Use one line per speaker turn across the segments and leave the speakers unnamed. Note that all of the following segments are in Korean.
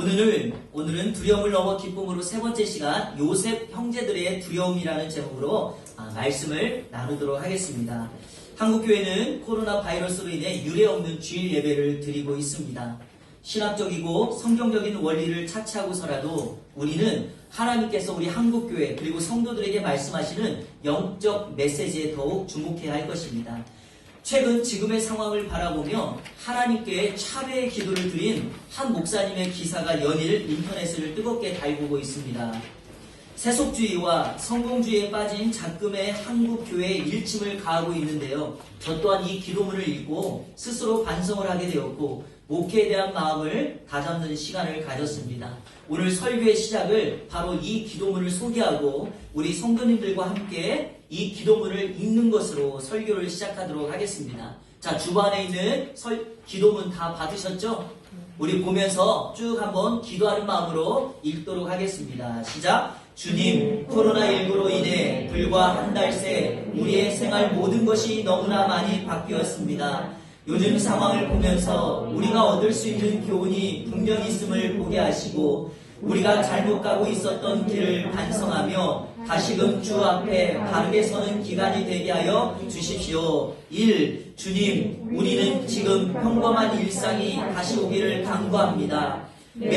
오늘은 두려움을 넘어 기쁨으로 세 번째 시간 요셉 형제들의 두려움이라는 제목으로 말씀을 나누도록 하겠습니다. 한국교회는 코로나 바이러스로 인해 유례없는 주일 예배를 드리고 있습니다. 신학적이고 성경적인 원리를 차치하고서라도 우리는 하나님께서 우리 한국교회 그리고 성도들에게 말씀하시는 영적 메시지에 더욱 주목해야 할 것입니다. 최근 지금의 상황을 바라보며 하나님께 차례의 기도를 드린 한 목사님의 기사가 연일 인터넷을 뜨겁게 달구고 있습니다. 세속주의와 성공주의에 빠진 작금의 한국교회에 일침을 가하고 있는데요. 저 또한 이 기도문을 읽고 스스로 반성을 하게 되었고 목회에 대한 마음을 다잡는 시간을 가졌습니다. 오늘 설교의 시작을 바로 이 기도문을 소개하고 우리 성도님들과 함께 이 기도문을 읽는 것으로 설교를 시작하도록 하겠습니다. 자, 주반에 있는 기도문 다 받으셨죠? 우리 보면서 쭉 한번 기도하는 마음으로 읽도록 하겠습니다. 시작! 주님, 코로나19로 인해 불과 한 달 새 우리의 생활 모든 것이 너무나 많이 바뀌었습니다. 요즘 상황을 보면서 우리가 얻을 수 있는 교훈이 분명히 있음을 보게 하시고 우리가 잘못 가고 있었던 길을 반성하며 다시금 주 앞에 바르게 서는 기간이 되게 하여 주십시오. 1. 주님, 우리는 지금 평범한 일상이 다시 오기를 간구합니다.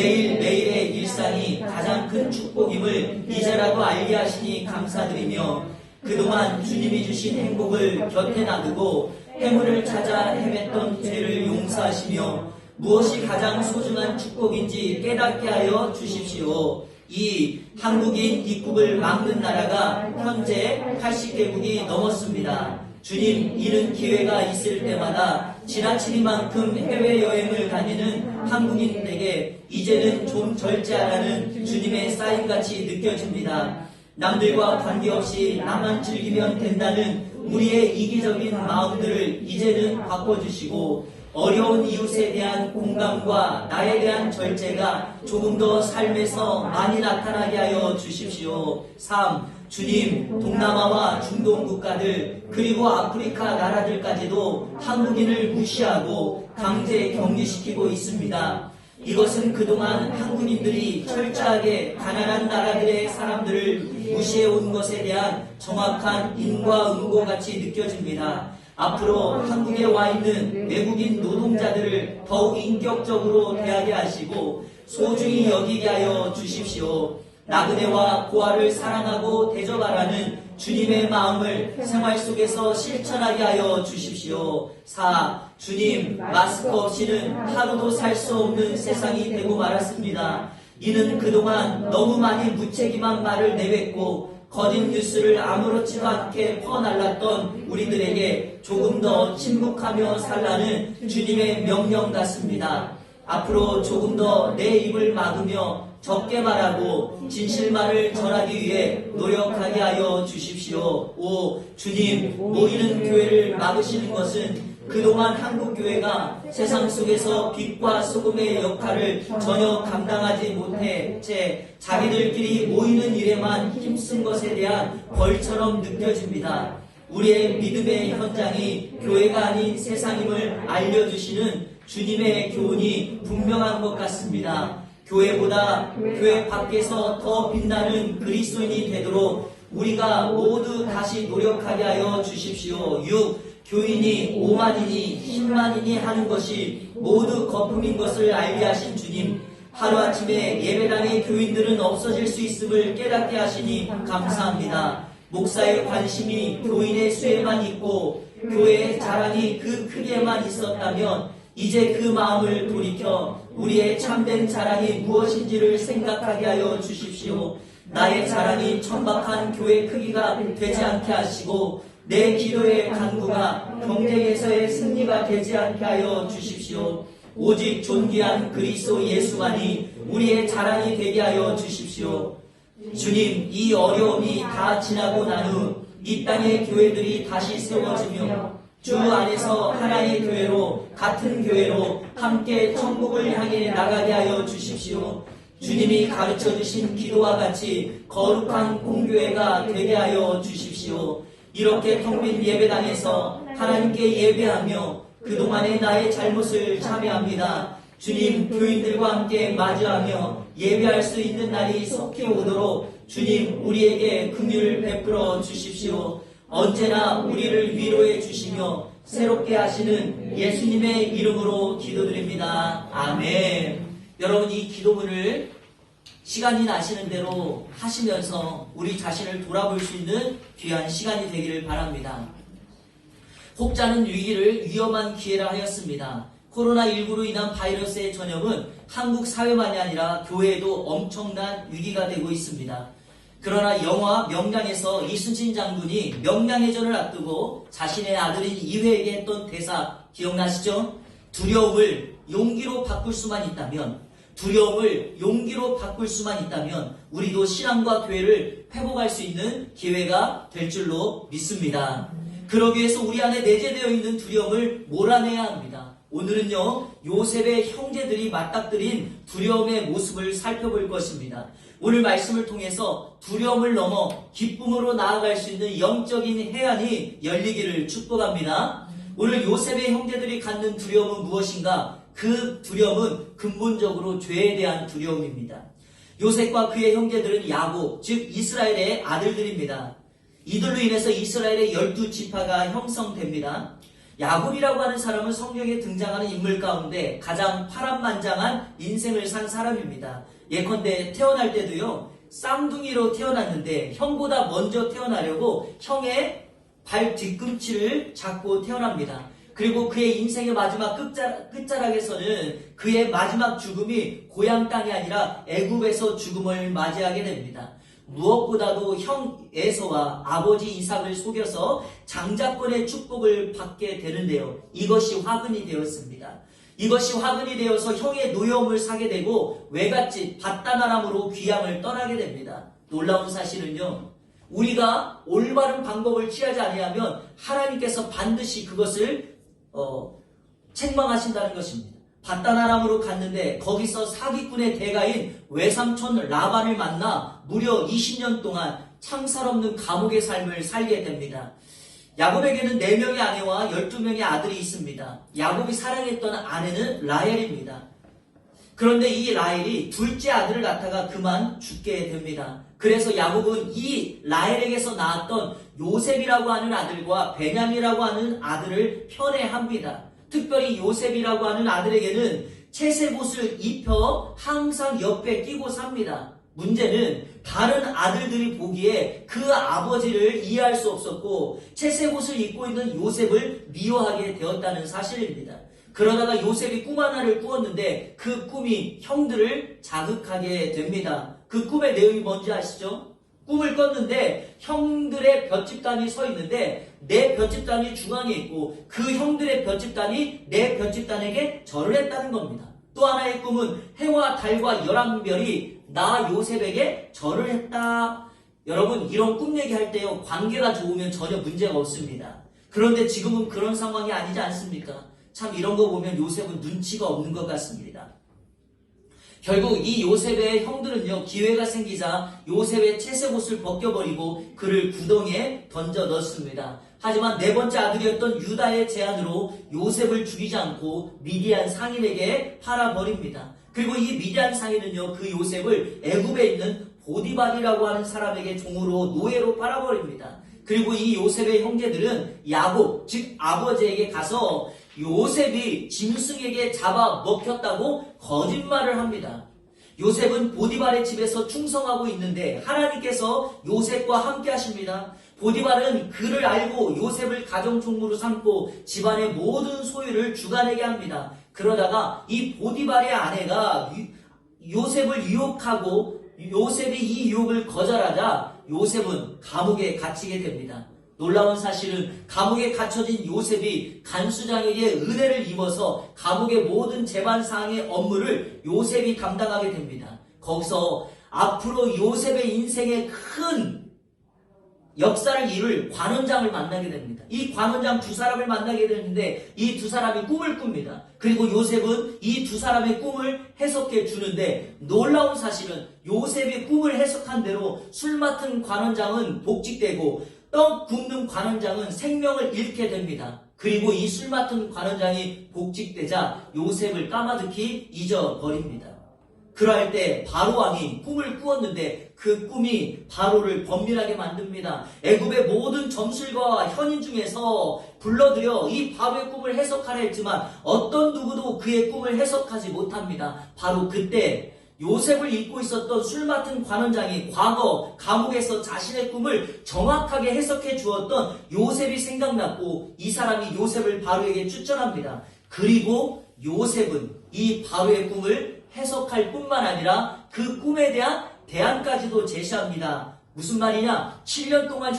매일매일의 일상이 가장 큰 축복임을 이제라도 알게 하시니 감사드리며 그동안 주님이 주신 행복을 곁에 놔두고 해물을 찾아 헤맸던 죄를 용서하시며 무엇이 가장 소중한 축복인지 깨닫게 하여 주십시오. 2. 한국인 입국을 막는 나라가 현재 80개국이 넘었습니다. 주님, 이런 기회가 있을 때마다 지나치리만큼 해외여행을 다니는 한국인에게 이제는 좀 절제하라는 주님의 사인같이 느껴집니다. 남들과 관계없이 나만 즐기면 된다는 우리의 이기적인 마음들을 이제는 바꿔주시고 어려운 이웃에 대한 공감과 나에 대한 절제가 조금 더 삶에서 많이 나타나게 하여 주십시오. 3. 주님, 동남아와 중동 국가들 그리고 아프리카 나라들까지도 한국인을 무시하고 강제 격리시키고 있습니다. 이것은 그동안 한국인들이 철저하게 가난한 나라들의 사람들을 무시해온 것에 대한 정확한 인과응보같이 느껴집니다. 앞으로 한국에 와 있는 외국인 노동자들을 더욱 인격적으로 대하게 하시고 소중히 여기게 하여 주십시오. 나그네와 고아를 사랑하고 대접하라는 주님의 마음을 생활 속에서 실천하게 하여 주십시오. 4. 주님, 마스크 없이는 하루도 살 수 없는 세상이 되고 말았습니다. 이는 그동안 너무 많이 무책임한 말을 내뱉고 거짓 뉴스를 아무렇지도 않게 퍼날랐던 우리들에게 조금 더 침묵하며 살라는 주님의 명령 같습니다. 앞으로 조금 더 내 입을 막으며 적게 말하고 진실말을 전하기 위해 노력하게 하여 주십시오. 5. 주님, 모이는 교회를 막으시는 것은 그동안 한국교회가 세상 속에서 빛과 소금의 역할을 전혀 감당하지 못해 채 자기들끼리 모이는 일에만 힘쓴 것에 대한 벌처럼 느껴집니다. 우리의 믿음의 현장이 교회가 아닌 세상임을 알려주시는 주님의 교훈이 분명한 것 같습니다. 교회보다 교회 밖에서 더 빛나는 그리스도인이 되도록 우리가 모두 다시 노력하게 하여 주십시오. 6. 교인이 5만이니 10만이니 하는 것이 모두 거품인 것을 알게 하신 주님, 하루아침에 예배당의 교인들은 없어질 수 있음을 깨닫게 하시니 감사합니다. 목사의 관심이 교인의 수에만 있고 교회의 자랑이 그 크기에만 있었다면 이제 그 마음을 돌이켜 우리의 참된 자랑이 무엇인지를 생각하게 하여 주십시오. 나의 자랑이 천박한 교회 크기가 되지 않게 하시고 내 기도의 간구가 경쟁에서의 승리가 되지 않게 하여 주십시오. 오직 존귀한 그리스도 예수만이 우리의 자랑이 되게 하여 주십시오. 주님, 이 어려움이 다 지나고 난 후 이 땅의 교회들이 다시 세워지며 주 안에서 하나의 교회로 같은 교회로 함께 천국을 향해 나가게 하여 주십시오. 주님이 가르쳐 주신 기도와 같이 거룩한 공교회가 되게 하여 주십시오. 이렇게 텅 빈 예배당에서 하나님께 예배하며 그동안의 나의 잘못을 참여합니다. 주님, 교인들과 함께 맞이하며 예배할 수 있는 날이 속히 오도록 주님, 우리에게 긍휼을 베풀어 주십시오. 언제나 우리를 위로해 주시며 새롭게 하시는 예수님의 이름으로 기도드립니다. 아멘. 여러분, 이 기도문을 시간이 나시는 대로 하시면서 우리 자신을 돌아볼 수 있는 귀한 시간이 되기를 바랍니다. 혹자는 위기를 위험한 기회라 하였습니다. 코로나19로 인한 바이러스의 전염은 한국 사회만이 아니라 교회에도 엄청난 위기가 되고 있습니다. 그러나 영화 명량에서 이순신 장군이 명량해전을 앞두고 자신의 아들인 이회에게 했던 대사 기억나시죠? 두려움을 용기로 바꿀 수만 있다면 우리도 신앙과 교회를 회복할 수 있는 기회가 될 줄로 믿습니다. 그러기 위해서 우리 안에 내재되어 있는 두려움을 몰아내야 합니다. 오늘은요, 요셉의 형제들이 맞닥뜨린 두려움의 모습을 살펴볼 것입니다. 오늘 말씀을 통해서 두려움을 넘어 기쁨으로 나아갈 수 있는 영적인 해안이 열리기를 축복합니다. 오늘 요셉의 형제들이 갖는 두려움은 무엇인가? 그 두려움은 근본적으로 죄에 대한 두려움입니다. 요셉과 그의 형제들은 야곱, 즉 이스라엘의 아들들입니다. 이들로 인해서 이스라엘의 12지파가 형성됩니다. 야곱이라고 하는 사람은 성경에 등장하는 인물 가운데 가장 파란만장한 인생을 산 사람입니다. 예컨대 태어날 때도요, 쌍둥이로 태어났는데 형보다 먼저 태어나려고 형의 발 뒤꿈치를 잡고 태어납니다. 그리고 그의 인생의 마지막 끝자락에서는 그의 마지막 죽음이 고향 땅이 아니라 애굽에서 죽음을 맞이하게 됩니다. 무엇보다도 형 에서와 아버지 이삭을 속여서 장자권의 축복을 받게 되는데요. 이것이 화근이 되었습니다. 이것이 화근이 되어서 형의 노여움을 사게 되고 외갓집 밧다나람으로 귀향을 떠나게 됩니다. 놀라운 사실은요, 우리가 올바른 방법을 취하지 아니하면 하나님께서 반드시 그것을 책망하신다는 것입니다. 밧다나람으로 갔는데 거기서 사기꾼의 대가인 외삼촌 라반을 만나 무려 20년 동안 창살 없는 감옥의 삶을 살게 됩니다. 야곱에게는 4명의 아내와 12명의 아들이 있습니다. 야곱이 사랑했던 아내는 라헬입니다. 그런데 이 라헬이 둘째 아들을 낳다가 그만 죽게 됩니다. 그래서 야곱은 이 라헬에게서 낳았던 요셉이라고 하는 아들과 베냐민이라고 하는 아들을 편애합니다. 특별히 요셉이라고 하는 아들에게는 채색옷을 입혀 항상 옆에 끼고 삽니다. 문제는 다른 아들들이 보기에 그 아버지를 이해할 수 없었고 채색옷을 입고 있는 요셉을 미워하게 되었다는 사실입니다. 그러다가 요셉이 꿈 하나를 꾸었는데 그 꿈이 형들을 자극하게 됩니다. 그 꿈의 내용이 뭔지 아시죠? 꿈을 꿨는데 형들의 볏집단이 서 있는데 내 볏집단이 중앙에 있고 그 형들의 볏집단이 내 볏집단에게 절을 했다는 겁니다. 또 하나의 꿈은 해와 달과 열왕별이 나 요셉에게 절을 했다. 여러분, 이런 꿈 얘기할 때요, 관계가 좋으면 전혀 문제가 없습니다. 그런데 지금은 그런 상황이 아니지 않습니까? 참 이런 거 보면 요셉은 눈치가 없는 것 같습니다. 결국 이 요셉의 형들은요, 기회가 생기자 요셉의 채색옷을 벗겨버리고 그를 구덩이에 던져 넣습니다. 하지만 4번째 아들이었던 유다의 제안으로 요셉을 죽이지 않고 미디안 상인에게 팔아버립니다. 그리고 이 미디안 상인은요, 그 요셉을 애굽에 있는 보디발이라고 하는 사람에게 종으로 노예로 팔아버립니다. 그리고 이 요셉의 형제들은 야곱, 즉 아버지에게 가서 요셉이 짐승에게 잡아 먹혔다고 거짓말을 합니다. 요셉은 보디발의 집에서 충성하고 있는데 하나님께서 요셉과 함께 하십니다. 보디발은 그를 알고 요셉을 가정총무로 삼고 집안의 모든 소유를 주관하게 합니다. 그러다가 이 보디발의 아내가 요셉을 유혹하고 요셉이 이 유혹을 거절하자 요셉은 감옥에 갇히게 됩니다. 놀라운 사실은 감옥에 갇혀진 요셉이 간수장에게 은혜를 입어서 감옥의 모든 재반사항의 업무를 요셉이 담당하게 됩니다. 거기서 앞으로 요셉의 인생에 큰 역사를 이룰 관원장을 만나게 됩니다. 이 관원장 2사람을 만나게 되는데 이 2사람이 꿈을 꿉니다. 그리고 요셉은 이 2사람의 꿈을 해석해 주는데 놀라운 사실은 요셉이 꿈을 해석한 대로 술 맡은 관원장은 복직되고 떡 굽는 관원장은 생명을 잃게 됩니다. 그리고 이 술 맡은 관원장이 복직되자 요셉을 까마득히 잊어버립니다. 그럴 때 바로 왕이 꿈을 꾸었는데 그 꿈이 바로를 번민하게 만듭니다. 애굽의 모든 점술가와 현인 중에서 불러들여 이 바로의 꿈을 해석하려 했지만 어떤 누구도 그의 꿈을 해석하지 못합니다. 바로 그때 요셉을 잊고 있었던 술 맡은 관원장이 과거 감옥에서 자신의 꿈을 정확하게 해석해 주었던 요셉이 생각났고 이 사람이 요셉을 바로에게 추천합니다. 그리고 요셉은 이 바로의 꿈을 해석할 뿐만 아니라 그 꿈에 대한 대안까지도 제시합니다. 무슨 말이냐? 7년 동안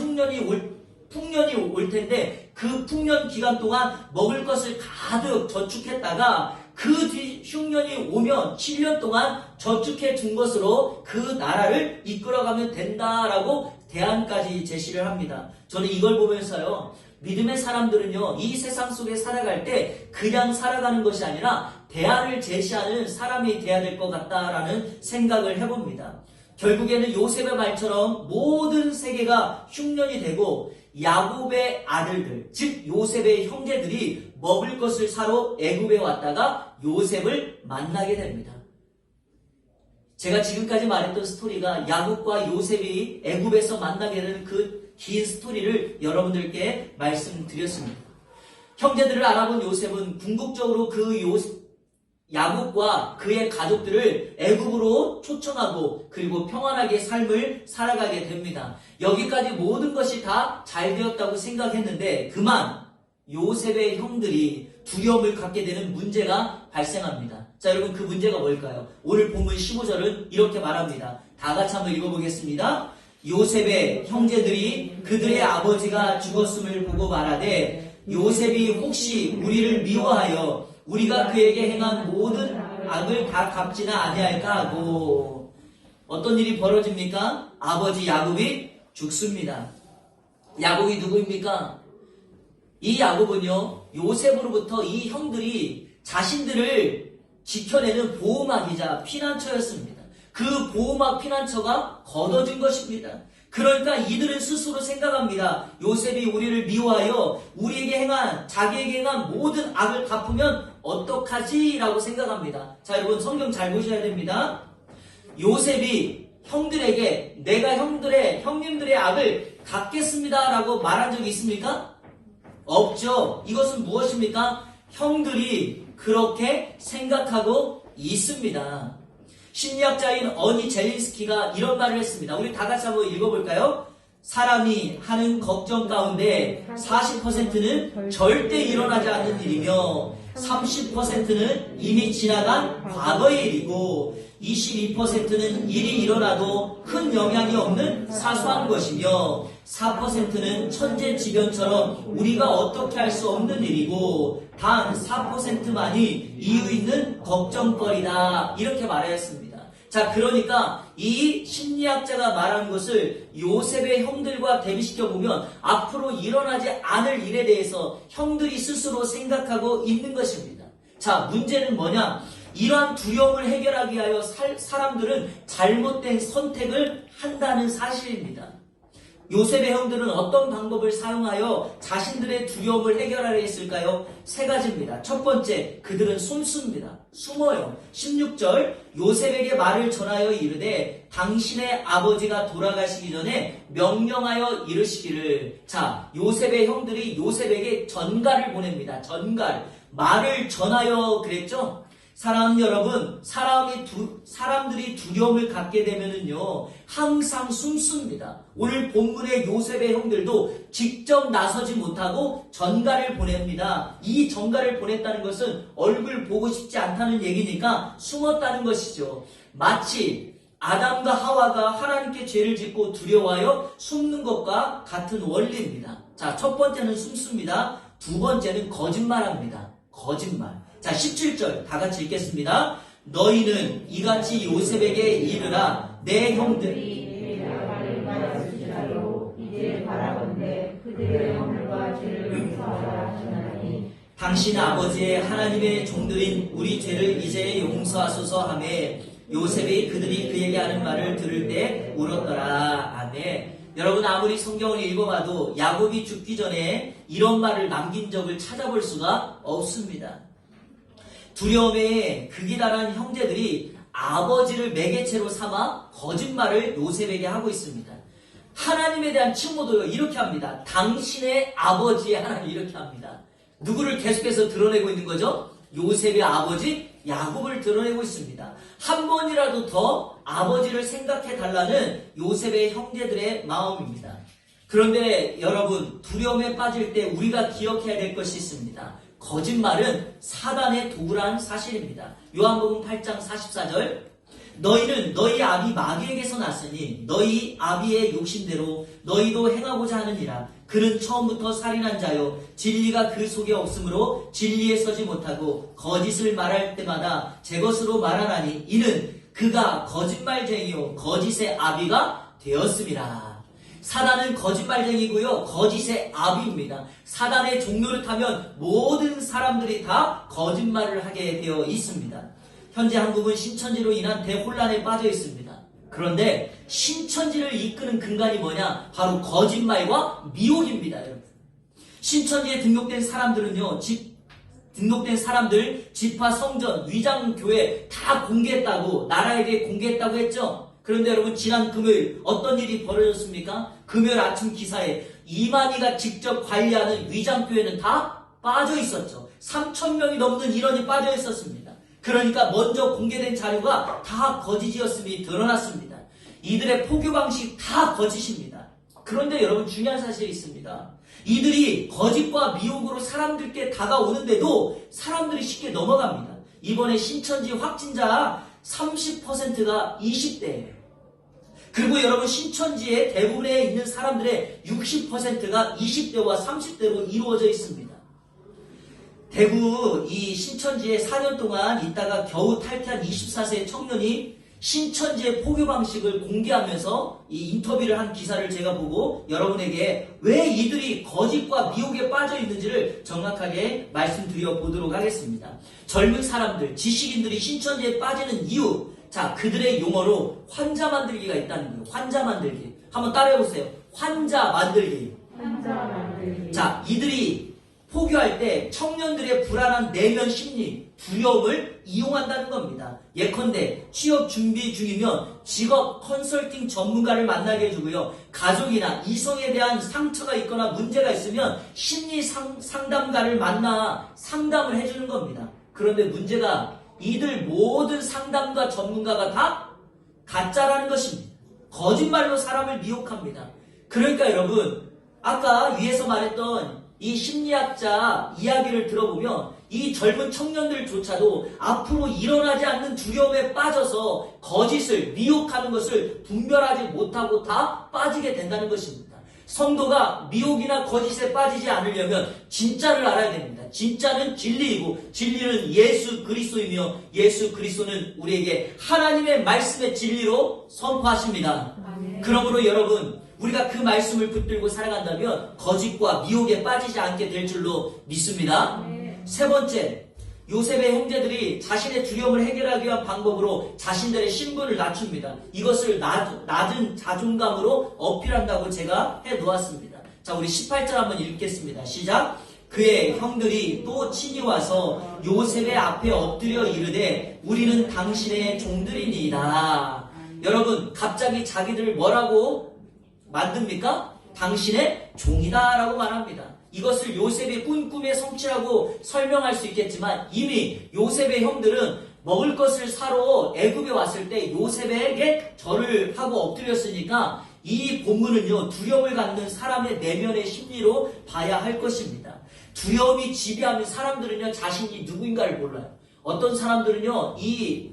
풍년이 올 텐데 그 풍년 기간 동안 먹을 것을 가득 저축했다가 그 뒤 흉년이 오면 7년 동안 저축해 둔 것으로 그 나라를 이끌어가면 된다라고 대안까지 제시를 합니다. 저는 이걸 보면서요, 믿음의 사람들은요, 이 세상 속에 살아갈 때 그냥 살아가는 것이 아니라 대안을 제시하는 사람이 돼야 될 것 같다라는 생각을 해봅니다. 결국에는 요셉의 말처럼 모든 세계가 흉년이 되고 야곱의 아들들, 즉 요셉의 형제들이 먹을 것을 사러 애굽에 왔다가 요셉을 만나게 됩니다. 제가 지금까지 말했던 스토리가 야곱과 요셉이 애굽에서 만나게 되는 그 긴 스토리를 여러분들께 말씀드렸습니다. 형제들을 알아본 요셉은 궁극적으로 그 야곱과 그의 가족들을 애굽으로 초청하고 그리고 평안하게 삶을 살아가게 됩니다. 여기까지 모든 것이 다 잘 되었다고 생각했는데 그만 요셉의 형들이 두려움을 갖게 되는 문제가 발생합니다. 자, 여러분, 그 문제가 뭘까요? 오늘 본문 15절은 이렇게 말합니다. 다 같이 한번 읽어보겠습니다. 요셉의 형제들이 그들의 아버지가 죽었음을 보고 말하되 요셉이 혹시 우리를 미워하여 우리가 그에게 행한 모든 악을 다 갚지는 아니할까 하고. 어떤 일이 벌어집니까? 아버지 야곱이 죽습니다. 야곱이 누구입니까? 이 야곱은요, 요셉으로부터 이 형들이 자신들을 지켜내는 보호막이자 피난처였습니다. 그 보호막 피난처가 걷어진 것입니다. 그러니까 이들은 스스로 생각합니다. 요셉이 우리를 미워하여 자기에게 행한 모든 악을 갚으면 어떡하지? 라고 생각합니다. 자, 여러분, 성경 잘 보셔야 됩니다. 요셉이 형들에게 내가 형님들의 악을 갚겠습니다 라고 말한 적이 있습니까? 없죠. 이것은 무엇입니까? 형들이 그렇게 생각하고 있습니다. 심리학자인 어니 젤린스키가 이런 말을 했습니다. 우리 다 같이 한번 읽어볼까요? 사람이 하는 걱정 가운데 40%는 절대 일어나지 않는 일이며 30%는 이미 지나간 과거의 일이고 22%는 일이 일어나도 큰 영향이 없는 사소한 것이며 4%는 천재지변처럼 우리가 어떻게 할 수 없는 일이고 단 4%만이 이유 있는 걱정거리다. 이렇게 말하였습니다. 자, 그러니까 이 심리학자가 말한 것을 요셉의 형들과 대비시켜보면 앞으로 일어나지 않을 일에 대해서 형들이 스스로 생각하고 있는 것입니다. 자, 문제는 뭐냐? 이러한 두려움을 해결하기 위하여 사람들은 잘못된 선택을 한다는 사실입니다. 요셉의 형들은 어떤 방법을 사용하여 자신들의 두려움을 해결하려 했을까요? 세 가지입니다. 첫 번째, 그들은 숨습니다. 숨어요. 16절, 요셉에게 말을 전하여 이르되 당신의 아버지가 돌아가시기 전에 명령하여 이르시기를. 자, 요셉의 형들이 요셉에게 전갈을 보냅니다. 전갈. 말을 전하여 그랬죠? 사랑하는 여러분, 사람들이 두려움을 갖게 되면은요, 항상 숨습니다. 오늘 본문의 요셉의 형들도 직접 나서지 못하고 전갈을 보냅니다. 이 전갈을 보냈다는 것은 얼굴 보고 싶지 않다는 얘기니까 숨었다는 것이죠. 마치 아담과 하와가 하나님께 죄를 짓고 두려워하여 숨는 것과 같은 원리입니다. 자, 첫 번째는 숨습니다. 두 번째는 거짓말합니다. 거짓말. 자, 17절 다 같이 읽겠습니다. 너희는 이같이 요셉에게 이르라. 내 형들이 나를 받았을지라도 이제 바라건대 그들의 허물과 죄를 용서하라 하시나니 당신 아버지의 하나님의 종들인 우리 죄를 이제 용서하소서 하매 요셉이 그들이 그에게 하는 말을 들을 때 울었더라. 아멘. 여러분 아무리 성경을 읽어봐도 야곱이 죽기 전에 이런 말을 남긴 적을 찾아볼 수가 없습니다. 두려움에 극이 달한 형제들이 아버지를 매개체로 삼아 거짓말을 요셉에게 하고 있습니다. 하나님에 대한 칭호도 이렇게 합니다. 당신의 아버지의 하나님 이렇게 합니다. 누구를 계속해서 드러내고 있는 거죠? 요셉의 아버지 야곱을 드러내고 있습니다. 한 번이라도 더 아버지를 생각해 달라는 요셉의 형제들의 마음입니다. 그런데 여러분 두려움에 빠질 때 우리가 기억해야 될 것이 있습니다. 거짓말은 사단의 도구라는 사실입니다. 요한복음 8장 44절 너희는 너희 아비 마귀에게서 났으니 너희 아비의 욕심대로 너희도 행하고자 하느니라. 그는 처음부터 살인한 자요 진리가 그 속에 없으므로 진리에 서지 못하고 거짓을 말할 때마다 제 것으로 말하나니 이는 그가 거짓말쟁이요 거짓의 아비가 되었음이라. 사단은 거짓말쟁이고요 거짓의 아비입니다. 사단의 종노릇 하면 모든 사람들이 다 거짓말을 하게 되어 있습니다. 현재 한국은 신천지로 인한 대혼란에 빠져 있습니다. 그런데 신천지를 이끄는 근간이 뭐냐? 바로 거짓말과 미혹입니다. 여러분. 신천지에 등록된 사람들은요, 등록된 사람들, 지파, 성전, 위장교회 다 공개했다고, 나라에게 공개했다고 했죠? 그런데 여러분, 지난 금요일 어떤 일이 벌어졌습니까? 금요일 아침 기사에 이만희가 직접 관리하는 위장교회는 다 빠져 있었죠. 3,000명이 넘는 인원이 빠져 있었습니다. 그러니까 먼저 공개된 자료가 다 거짓이었음이 드러났습니다. 이들의 포교 방식 다 거짓입니다. 그런데 여러분 중요한 사실이 있습니다. 이들이 거짓과 미혹으로 사람들께 다가오는데도 사람들이 쉽게 넘어갑니다. 이번에 신천지 확진자 30%가 20대예요. 그리고 여러분 신천지의 대부분에 있는 사람들의 60%가 20대와 30대로 이루어져 있습니다. 대구 이 신천지에 4년 동안 있다가 겨우 탈퇴한 24세 청년이 신천지의 포교 방식을 공개하면서 이 인터뷰를 한 기사를 제가 보고 여러분에게 왜 이들이 거짓과 미혹에 빠져 있는지를 정확하게 말씀드려 보도록 하겠습니다. 젊은 사람들, 지식인들이 신천지에 빠지는 이유, 자 그들의 용어로 환자 만들기가 있다는 거예요. 환자 만들기. 한번 따라해보세요. 환자 만들기.
환자 만들기.
자 이들이 포교할 때 청년들의 불안한 내면 심리, 두려움을 이용한다는 겁니다. 예컨대 취업 준비 중이면 직업 컨설팅 전문가를 만나게 해주고요. 가족이나 이성에 대한 상처가 있거나 문제가 있으면 심리 상담가를 만나 상담을 해주는 겁니다. 그런데 문제가 이들 모든 상담가 전문가가 다 가짜라는 것입니다. 거짓말로 사람을 미혹합니다. 그러니까 여러분 아까 위에서 말했던 이 심리학자 이야기를 들어보면 이 젊은 청년들조차도 앞으로 일어나지 않는 두려움에 빠져서 거짓을 미혹하는 것을 분별하지 못하고 다 빠지게 된다는 것입니다. 성도가 미혹이나 거짓에 빠지지 않으려면 진짜를 알아야 됩니다. 진짜는 진리이고 진리는 예수 그리스도이며 예수 그리스도는 우리에게 하나님의 말씀의 진리로 선포하십니다. 그러므로 여러분 우리가 그 말씀을 붙들고 살아간다면 거짓과 미혹에 빠지지 않게 될 줄로 믿습니다. 세 번째, 요셉의 형제들이 자신의 두려움을 해결하기 위한 방법으로 자신들의 신분을 낮춥니다. 이것을 낮은 자존감으로 어필한다고 제가 해놓았습니다. 자, 우리 18절 한번 읽겠습니다. 시작! 그의 형들이 또 친히 와서 요셉의 앞에 엎드려 이르되 우리는 당신의 종들이니이다. 여러분 갑자기 자기들을 뭐라고 만듭니까? 당신의 종이다 라고 말합니다. 이것을 요셉의 꿈의 성취라고 설명할 수 있겠지만 이미 요셉의 형들은 먹을 것을 사러 애굽에 왔을 때 요셉에게 절을 하고 엎드렸으니까 이 본문은요 두려움을 갖는 사람의 내면의 심리로 봐야 할 것입니다. 두려움이 지배하는 사람들은요 자신이 누구인가를 몰라요. 어떤 사람들은요 이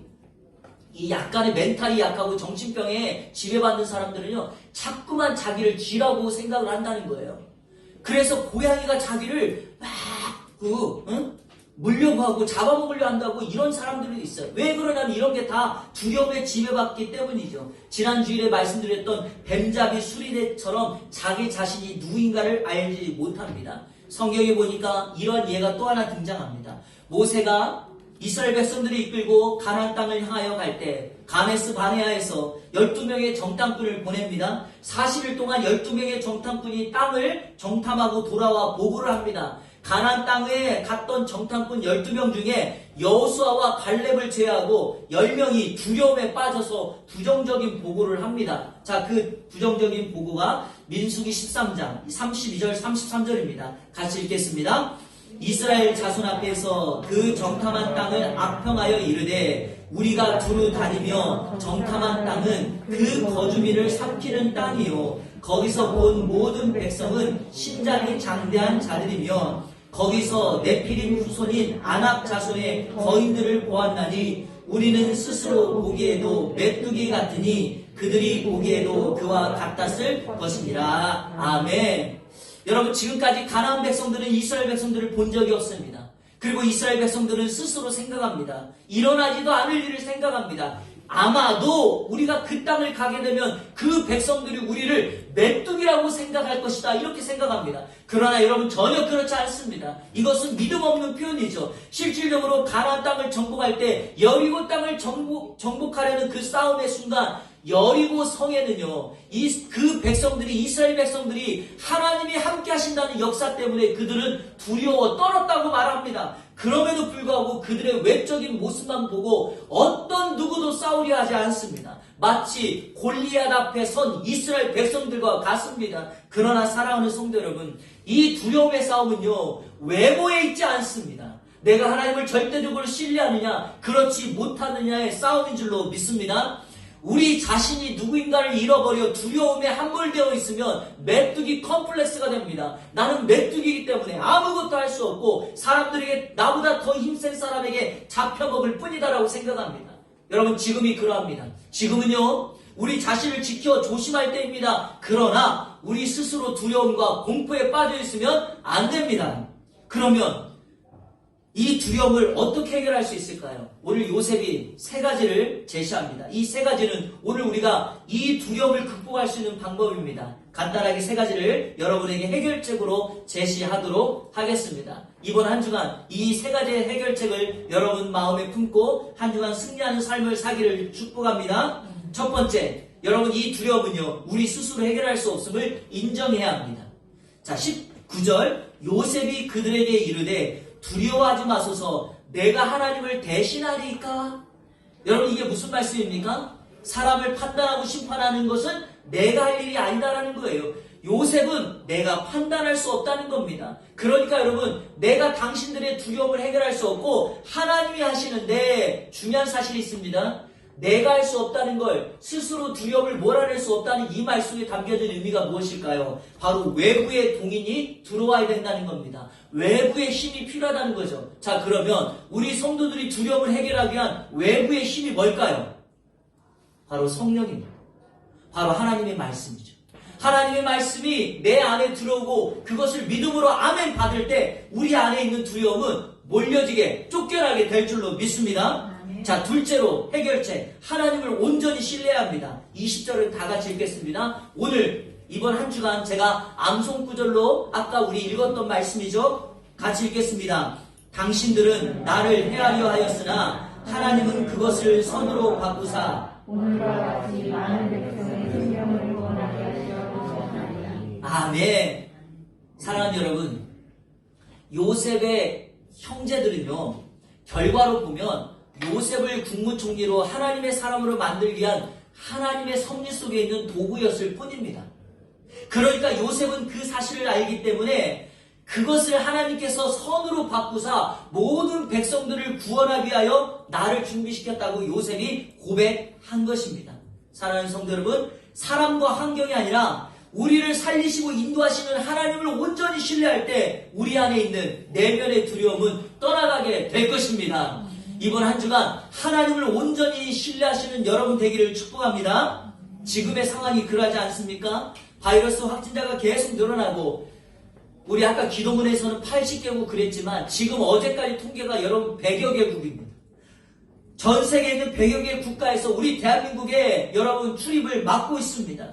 약간의 멘탈이 약하고 정신병에 지배받는 사람들은요 자꾸만 자기를 쥐라고 생각을 한다는 거예요. 그래서 고양이가 자기를 막 물려고 하고 잡아먹으려 한다고 이런 사람들이 있어요. 왜 그러냐면 이런 게 다 두려움에 지배받기 때문이죠. 지난 주일에 말씀드렸던 뱀잡이 수리대처럼 자기 자신이 누구인가를 알지 못합니다. 성경에 보니까 이런 예가 또 하나 등장합니다. 모세가 이스라엘 백성들이 이끌고 가나안 땅을 향하여 갈 때 가데스 바네아에서 12명의 정탐꾼을 보냅니다. 40일 동안 12명의 정탐꾼이 땅을 정탐하고 돌아와 보고를 합니다. 가나안 땅에 갔던 정탐꾼 12명 중에 여호수아와 갈렙을 제외하고 10명이 두려움에 빠져서 부정적인 보고를 합니다. 자, 그 부정적인 보고가 민수기 13장 32절 33절입니다. 같이 읽겠습니다. 이스라엘 자손 앞에서 그 정탐한 땅을 악평하여 이르되 우리가 두루 다니며 정탐한 땅은 그 거주민을 삼키는 땅이요 거기서 본 모든 백성은 신장이 장대한 자들이며 거기서 네피림 후손인 아낙 자손의 거인들을 보았나니 우리는 스스로 보기에도 메뚜기 같으니 그들이 보기에도 그와 같았을 것이니라. 아멘. 여러분, 지금까지 가나안 백성들은 이스라엘 백성들을 본 적이 없습니다. 그리고 이스라엘 백성들은 스스로 생각합니다. 일어나지도 않을 일을 생각합니다. 아마도 우리가 그 땅을 가게 되면 그 백성들이 우리를 메뚜기라고 생각할 것이다, 이렇게 생각합니다. 그러나 여러분, 전혀 그렇지 않습니다. 이것은 믿음 없는 표현이죠. 실질적으로 가나안 땅을 정복할 때 여리고 땅을 정복하려는 그 싸움의 순간 여리고 성에는요, 그 백성들이, 이스라엘 백성들이 하나님이 함께 하신다는 역사 때문에 그들은 두려워 떨었다고 말합니다. 그럼에도 불구하고 그들의 외적인 모습만 보고 어떤 누구도 싸우려 하지 않습니다. 마치 골리앗 앞에 선 이스라엘 백성들과 같습니다. 그러나 사랑하는 성도 여러분, 이 두려움의 싸움은요, 외모에 있지 않습니다. 내가 하나님을 절대적으로 신뢰하느냐, 그렇지 못하느냐의 싸움인 줄로 믿습니다. 우리 자신이 누구인가를 잃어버려 두려움에 함몰되어 있으면 메뚜기 컴플렉스가 됩니다. 나는 메뚜기이기 때문에 아무것도 할 수 없고 사람들에게 나보다 더 힘센 사람에게 잡혀먹을 뿐이다라고 생각합니다. 여러분, 지금이 그러합니다. 지금은요, 우리 자신을 지켜 조심할 때입니다. 그러나 우리 스스로 두려움과 공포에 빠져 있으면 안 됩니다. 그러면 이 두려움을 어떻게 해결할 수 있을까요? 오늘 요셉이 세 가지를 제시합니다. 이 세 가지는 오늘 우리가 이 두려움을 극복할 수 있는 방법입니다. 간단하게 세 가지를 여러분에게 해결책으로 제시하도록 하겠습니다. 이번 한 주간 이 세 가지의 해결책을 여러분 마음에 품고 한 주간 승리하는 삶을 사기를 축복합니다. 첫 번째, 여러분, 이 두려움은요, 우리 스스로 해결할 수 없음을 인정해야 합니다. 자, 19절, 요셉이 그들에게 이르되 두려워하지 마소서, 내가 하나님을 대신하리까? 여러분, 이게 무슨 말씀입니까? 사람을 판단하고 심판하는 것은 내가 할 일이 아니다라는 거예요. 요셉은 내가 판단할 수 없다는 겁니다. 그러니까 여러분, 내가 당신들의 두려움을 해결할 수 없고 하나님이 하시는데, 중요한 사실이 있습니다. 내가 할 수 없다는 걸, 스스로 두려움을 몰아낼 수 없다는 이 말씀에 담겨진 의미가 무엇일까요? 바로 외부의 동인이 들어와야 된다는 겁니다. 외부의 힘이 필요하다는 거죠. 자, 그러면 우리 성도들이 두려움을 해결하기 위한 외부의 힘이 뭘까요? 바로 성령입니다. 바로 하나님의 말씀이죠. 하나님의 말씀이 내 안에 들어오고 그것을 믿음으로 아멘 받을 때 우리 안에 있는 두려움은 몰려지게, 쫓겨나게 될 줄로 믿습니다. 자, 둘째로 해결책, 하나님을 온전히 신뢰해야 합니다. 20절을 다 같이 읽겠습니다. 오늘 이번 한 주간 제가 암송 구절로 아까 우리 읽었던 말씀이죠. 같이 읽겠습니다. 당신들은 나를 헤아려 하였으나 하나님은 그것을 선으로 바꾸사 오늘과 같이 많은 백성의 생명을 구원하게 하시옵소서. 아멘. 사랑하는 여러분, 요셉의 형제들은요, 결과로 보면 요셉을 국무총리로 하나님의 사람으로 만들기 위한 하나님의 섭리 속에 있는 도구였을 뿐입니다. 그러니까 요셉은 그 사실을 알기 때문에 그것을 하나님께서 선으로 바꾸사 모든 백성들을 구원하기 위하여 나를 준비시켰다고 요셉이 고백한 것입니다. 사랑하는 성도 여러분, 사람과 환경이 아니라 우리를 살리시고 인도하시는 하나님을 온전히 신뢰할 때 우리 안에 있는 내면의 두려움은 떠나가게 될 것입니다. 이번 한 주간 하나님을 온전히 신뢰하시는 여러분 되기를 축복합니다. 지금의 상황이 그러하지 않습니까? 바이러스 확진자가 계속 늘어나고, 우리 아까 기도문에서는 80개국 그랬지만 지금 어제까지 통계가 여러분 100여 개국입니다. 전 세계에 있는 100여 개 국가에서 우리 대한민국에 여러분 출입을 막고 있습니다.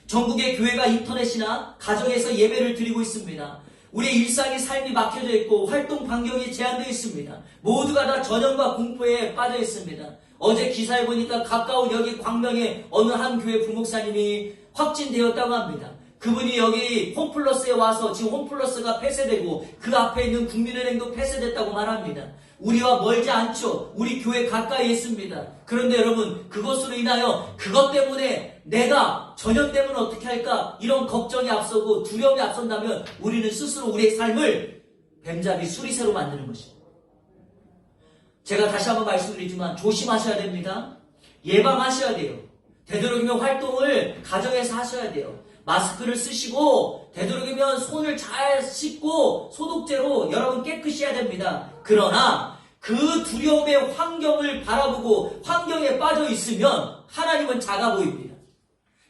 전국의 교회가 인터넷이나 가정에서 예배를 드리고 있습니다. 우리의 일상의 삶이 막혀져 있고 활동 반경이 제한되어 있습니다. 모두가 다 전염과 공포에 빠져 있습니다. 어제 기사에 보니까 가까운 여기 광명의 어느 한 교회 부목사님이 확진되었다고 합니다. 그분이 여기 홈플러스에 와서 지금 홈플러스가 폐쇄되고 그 앞에 있는 국민은행도 폐쇄됐다고 말합니다. 우리와 멀지 않죠. 우리 교회 가까이 있습니다. 그런데 여러분, 그것으로 인하여 그것 때문에 내가 전염되면 어떻게 할까? 이런 걱정이 앞서고 두려움이 앞선다면 우리는 스스로 우리의 삶을 뱀잡이 수리새로 만드는 것입니다. 제가 다시 한번 말씀드리지만 조심하셔야 됩니다. 예방하셔야 돼요. 되도록이면 활동을 가정에서 하셔야 돼요. 마스크를 쓰시고 되도록이면 손을 잘 씻고 소독제로 여러분 깨끗이 해야 됩니다. 그러나 그 두려움의 환경을 바라보고 환경에 빠져 있으면 하나님은 작아 보입니다.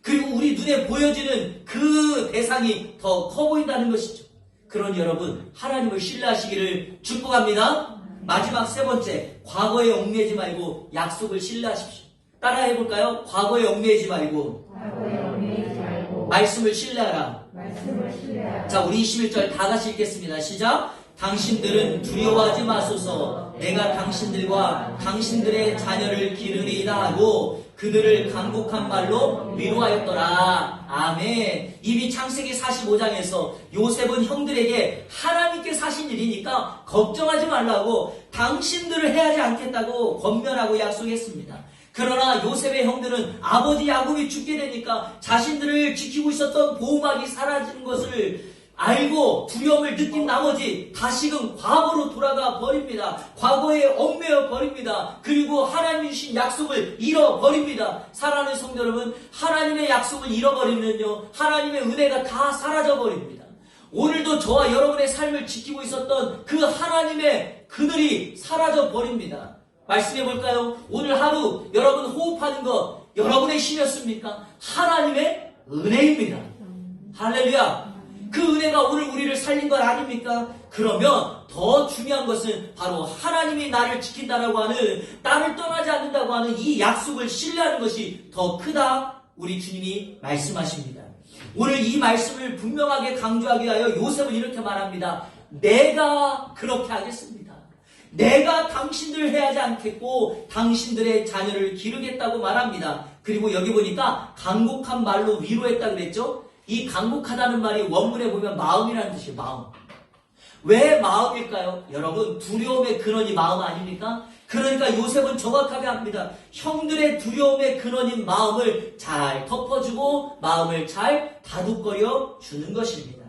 그리고 우리 눈에 보여지는 그 대상이 더 커 보인다는 것이죠. 그러니 여러분, 하나님을 신뢰하시기를 축복합니다. 마지막 세 번째, 과거에 얽매이지 말고 약속을 신뢰하십시오. 따라 해볼까요? 과거에 얽매이지 말고 말씀을 신뢰하라. 자, 우리 21절 다 같이 읽겠습니다. 시작. 당신들은 두려워하지 마소서. 내가 당신들과 당신들의 자녀를 기르리이다 하고 그들을 간곡한 말로 위로하였더라. 아멘. 이미 창세기 45장에서 요셉은 형들에게 하나님께 사신 일이니까 걱정하지 말라고 당신들을 해하지 않겠다고 권면하고 약속했습니다. 그러나 요셉의 형들은 아버지 야곱이 죽게 되니까 자신들을 지키고 있었던 보호막이 사라지는 것을 알고 두려움을 느낀 나머지 다시금 과거로 돌아가 버립니다. 과거에 얽매여 버립니다. 그리고 하나님이 주신 약속을 잃어버립니다. 사랑하는 성도 여러분, 하나님의 약속을 잃어버리면요, 하나님의 은혜가 다 사라져 버립니다. 오늘도 저와 여러분의 삶을 지키고 있었던 그 하나님의 그늘이 사라져 버립니다. 말씀해 볼까요? 오늘 하루 여러분 호흡하는 것 여러분의 힘이었습니까? 하나님의 은혜입니다. 할렐루야. 그 은혜가 오늘 우리를 살린 것 아닙니까? 그러면 더 중요한 것은 바로 하나님이 나를 지킨다라고 하는, 나를 떠나지 않는다고 하는 이 약속을 신뢰하는 것이 더 크다, 우리 주님이 말씀하십니다. 오늘 이 말씀을 분명하게 강조하기 위하여 요셉은 이렇게 말합니다. 내가 그렇게 하겠습니다. 내가 당신들을 해하지 않겠고 당신들의 자녀를 기르겠다고 말합니다. 그리고 여기 보니까 간곡한 말로 위로했다 그랬죠? 이 간곡하다는 말이 원문에 보면 마음이라는 뜻이에요. 마음. 왜 마음일까요? 여러분, 두려움의 근원이 마음 아닙니까? 그러니까 요셉은 정확하게 합니다. 형들의 두려움의 근원인 마음을 잘 덮어주고 마음을 잘 다독거려 주는 것입니다.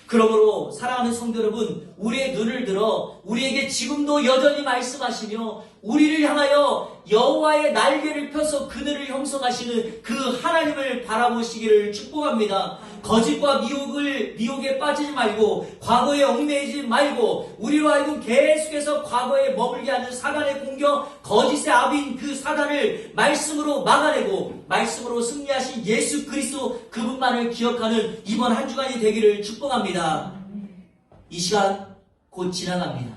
그러므로 사랑하는 성도 여러분, 우리의 눈을 들어 우리에게 지금도 여전히 말씀하시며 우리를 향하여 여호와의 날개를 펴서 그늘을 형성하시는 그 하나님을 바라보시기를 축복합니다. 거짓과 미혹에 빠지지 말고 과거에 얽매이지 말고 우리로 하여금 계속해서 과거에 머물게 하는 사단의 공격, 거짓의 아비인 그 사단을 말씀으로 막아내고 말씀으로 승리하신 예수 그리스도 그분만을 기억하는 이번 한 주간이 되기를 축복합니다. 이 시간 곧 지나갑니다.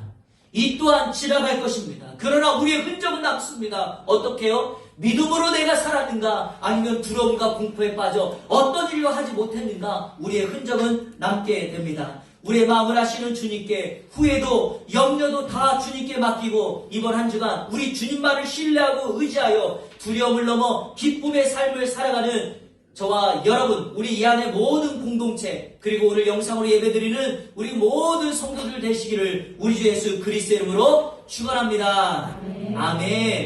이 또한 지나갈 것입니다. 그러나 우리의 흔적은 남습니다. 어떻게 해요? 믿음으로 내가 살았는가? 아니면 두려움과 공포에 빠져 어떤 일로 하지 못했는가? 우리의 흔적은 남게 됩니다. 우리의 마음을 아시는 주님께 후회도 염려도 다 주님께 맡기고 이번 한 주간 우리 주님만을 신뢰하고 의지하여 두려움을 넘어 기쁨의 삶을 살아가는 저와 여러분, 우리 이 안의 모든 공동체, 그리고 오늘 영상으로 예배드리는 우리 모든 성도들 되시기를 우리 주 예수 그리스도의 이름으로 축원합니다. 아멘.